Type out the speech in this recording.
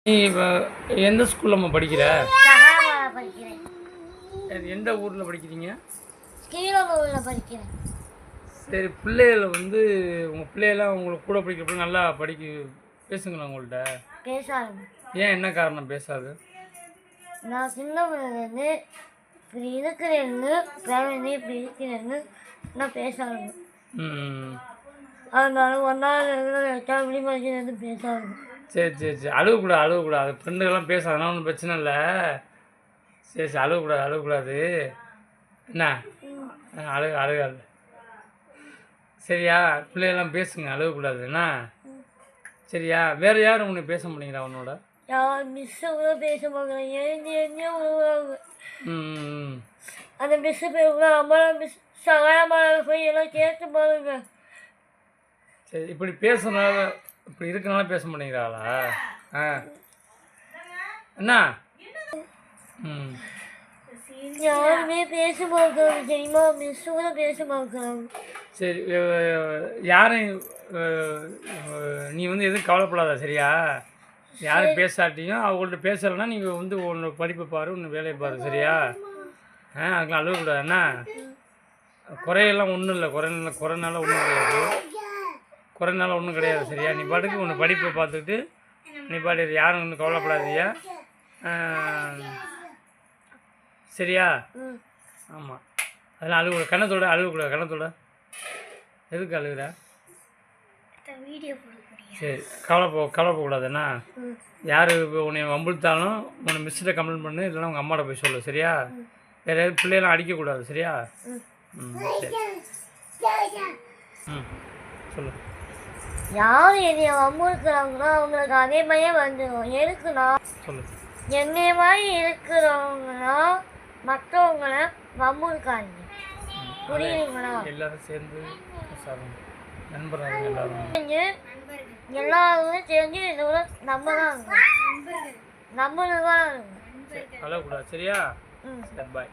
நீ இப்போ எந்த ஸ்கூல்லம்மா படிக்கிற? சகாபால படிக்கிறேன். எந்த ஊரில் படிக்கிறீங்க? கீழூரில் படிக்கிறேன். சரி, பிள்ளைகளை வந்து உங்கள் பிள்ளைகளாம் உங்களுக்கு கூட படிக்கிறப்ப நல்லா பேசுங்களா உங்கள்கிட்ட? பேசாது. ஏன், என்ன காரணம் பேசாது? நான் சின்ன பிள்ளைலேருந்து இப்படி இருக்கிறேன்னு பேரனே இப்படி இருக்கிறேன்னு நான் பேசாது. அதனால ஒன்றாவது எட்டாவது மணி படிக்கிறது பேசாது. சரி சரி சரி, அழுகக்கூடாது. ஃப்ரெண்டுகள்லாம் பேச, அதெல்லாம் ஒன்றும் பிரச்சனை இல்லை. சரி சரி, அழுகக்கூடாது. என்ன அழுகாது. சரியா? பிள்ளைகள்லாம் பேசுங்க, அழுகக்கூடாது. என்ன சரியா? வேறு யாரும் உன்னை பேச மாட்டேங்கிறா உன்னோட? யார் மிஸ்ஸை கூட பேச மாட்டேன். எழுந்து விழுவாங்க. அந்த மிஸ்ஸு பேர் கூட அம்மா மிஸ் சகாயமாக போய் எல்லாம் கேட்டு பாருங்க. சரி, இப்படி பேசுனால இப்படி இருக்கனால பேச மாட்டேங்கிறாளா? என்ன? யாருமே பேச மாட்டாங்க தெரியுமா? மிஸ் கூட பேச மாட்டாங்க. சரி, யாரும் நீ வந்து எதுவும் கவலைப்படாத, சரியா? யாரும் பேசாட்டியும் அவங்கள்ட்ட பேசலைன்னா நீங்கள் வந்து ஒன்று படிப்பை பாரு, ஒன்று வேலையை பாரு, சரியா? அதுக்கெலாம் அழுகக்கூடாது. என்ன குறையெல்லாம் ஒன்றும் இல்லை, குறைனால ஒன்றும் கிடையாது, சரியா? நீ பாட்டுக்கு ஒன்று படிப்பை பார்த்துக்கிட்டு நீ பாட்டு யாரும் ஒன்றும் கவலைப்படாதீயா, சரியா? ஆமாம், அதெல்லாம் கணத்தோட எதுக்கு அழுகுற? சரி, கவலைப்படக்கூடாதுண்ணா. யார் உன்னை வம்பிழுத்தாலும் உன்னை மிஸ்ஸிட்ட கம்ப்ளைண்ட் பண்ணு, இல்லைன்னா உங்கள் அம்மாட்ட போய் சொல்லு, சரியா? வேறு எதுவும் பிள்ளையெல்லாம் அடிக்கக்கூடாது, சரியா? சரி. சொல்லு. யார் என்னைய வம்புறுத்துறாங்களோ அவங்களுக்கு அதே மாதிரியே வந்துடும். எதுக்குண்ணா சொல்லு. என்னைய மாதிரி இருக்கிறவங்களா மற்றவங்கள வம்புறுக்காதீங்க, புரியுதுங்களா? எல்லாரும் சேர்ந்து நண்பராக எல்லாருமே தெரிஞ்சு இதோட நம்ம தான் நம்மளுக்கு தான் அழக்கூடாது, சரியா? பாய்.